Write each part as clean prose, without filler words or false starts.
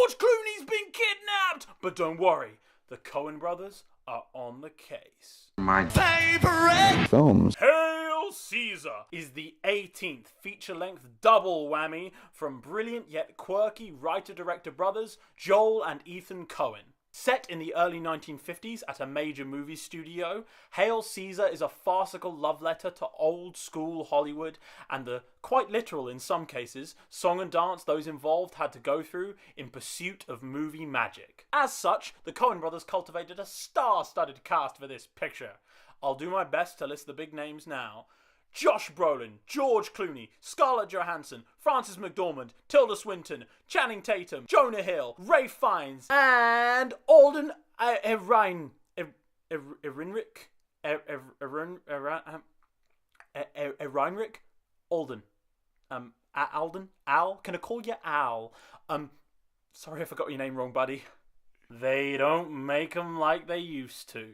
George Clooney's been kidnapped! But don't worry, the Coen brothers are on the case. My favorite films. Hail Caesar is the 18th feature-length double whammy from brilliant yet quirky writer-director brothers Joel and Ethan Coen. Set in the early 1950s at a major movie studio, Hail Caesar is a farcical love letter to old-school Hollywood and the, quite literal in some cases, song and dance those involved had to go through in pursuit of movie magic. As such, the Coen brothers cultivated a star-studded cast for this picture. I'll do my best to list the big names now. Josh Brolin, George Clooney, Scarlett Johansson, Frances McDormand, Tilda Swinton, Channing Tatum, Jonah Hill, Ralph Fiennes, and Alden Ehrenreich. Ehrenreich? Alden. Alden? Al? Can I call you Al? Sorry if I got your name wrong, buddy. They don't make them like they used to.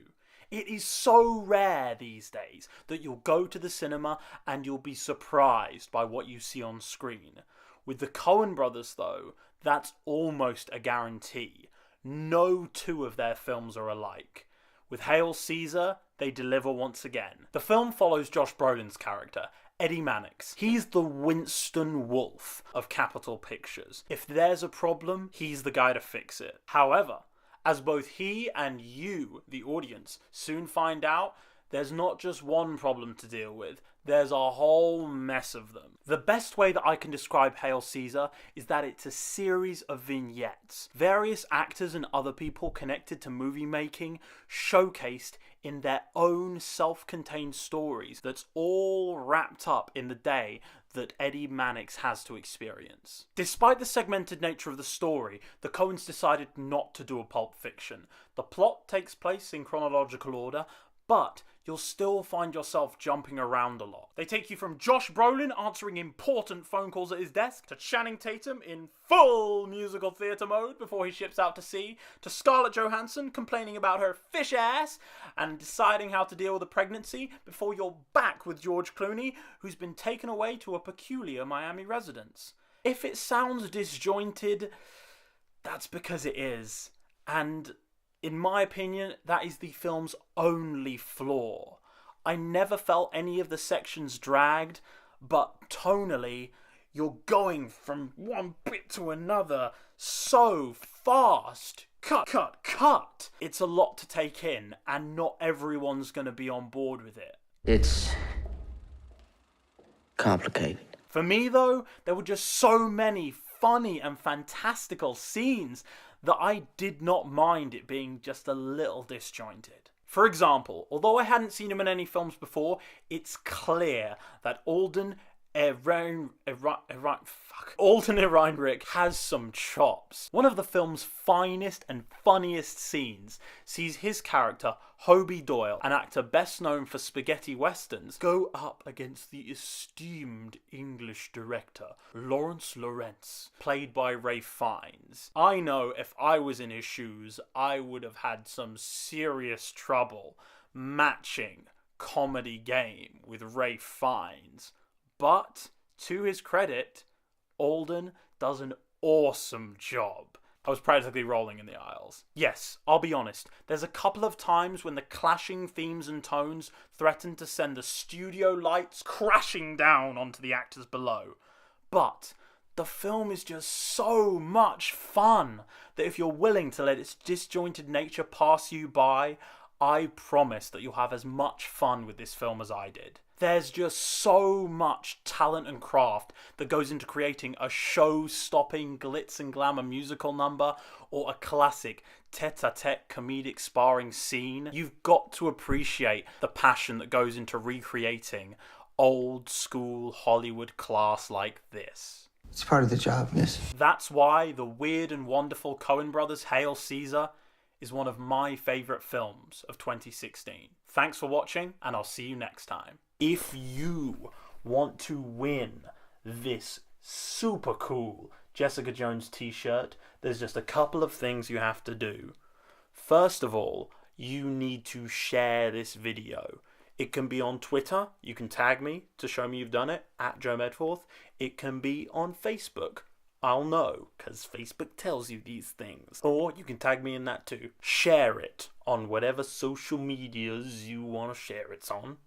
It is so rare these days that you'll go to the cinema and you'll be surprised by what you see on screen. With the Coen brothers, though, that's almost a guarantee. No two of their films are alike. With Hail Caesar, they deliver once again. The film follows Josh Brolin's character, Eddie Mannix. He's the Winston Wolfe of Capitol Pictures. If there's a problem, he's the guy to fix it. However, as both he and you, the audience, soon find out, there's not just one problem to deal with, there's a whole mess of them. The best way that I can describe Hail Caesar is that it's a series of vignettes. Various actors and other people connected to movie making showcased in their own self-contained stories that's all wrapped up in the day that Eddie Mannix has to experience. Despite the segmented nature of the story, the Coens decided not to do a Pulp Fiction. The plot takes place in chronological order, but you'll still find yourself jumping around a lot. They take you from Josh Brolin answering important phone calls at his desk, to Channing Tatum in full musical theatre mode before he ships out to sea, to Scarlett Johansson complaining about her fish ass and deciding how to deal with a pregnancy, before you're back with George Clooney, who's been taken away to a peculiar Miami residence. If it sounds disjointed, that's because it is. And in my opinion, that is the film's only flaw. I never felt any of the sections dragged, but tonally, you're going from one bit to another so fast. Cut. It's a lot to take in, and not everyone's going to be on board with it. It's complicated. For me, though, there were just so many funny and fantastical scenes that I did not mind it being just a little disjointed. For example, although I hadn't seen him in any films before, it's clear that Alden Ehrenreich has some chops. One of the film's finest and funniest scenes sees his character, Hobie Doyle, an actor best known for spaghetti westerns, go up against the esteemed English director, Lawrence Lawrence, played by Ralph Fiennes. I know if I was in his shoes, I would have had some serious trouble matching Comedy Game with Ralph Fiennes. But, to his credit, Alden does an awesome job. I was practically rolling in the aisles. Yes, I'll be honest, there's a couple of times when the clashing themes and tones threaten to send the studio lights crashing down onto the actors below. But the film is just so much fun that if you're willing to let its disjointed nature pass you by, I promise that you'll have as much fun with this film as I did. There's just so much talent and craft that goes into creating a show-stopping glitz and glamour musical number or a classic tete-a-tete comedic sparring scene. You've got to appreciate the passion that goes into recreating old-school Hollywood class like this. It's part of the job, miss. That's why the weird and wonderful Coen brothers' Hail Caesar is one of my favourite films of 2016. Thanks for watching, and I'll see you next time. If you want to win this super cool Jessica Jones t-shirt, there's just a couple of things you have to do. First of all, you need to share this video. It can be on Twitter. You can tag me to show me you've done it, at Joe Medforth. It can be on Facebook. I'll know, because Facebook tells you these things. Or you can tag me in that too. Share it on whatever social medias you want to share it on.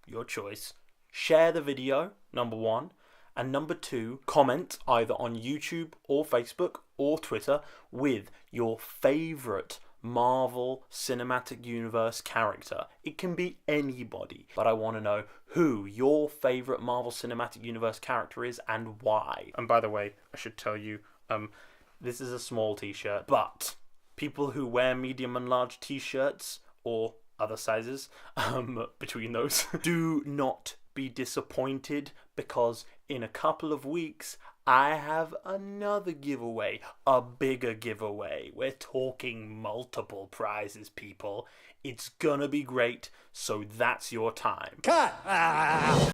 Your choice. Share the video, number 1. And number 2, comment either on YouTube or Facebook or Twitter with your favourite Marvel Cinematic Universe character. It can be anybody, but I want to know who your favourite Marvel Cinematic Universe character is and why. And by the way, I should tell you, this is a small t-shirt, but people who wear medium and large t-shirts, or other sizes, between those, do not be disappointed, because in a couple of weeks I have another giveaway, a bigger giveaway. We're talking multiple prizes, people. It's gonna be great, so that's your time. Cut!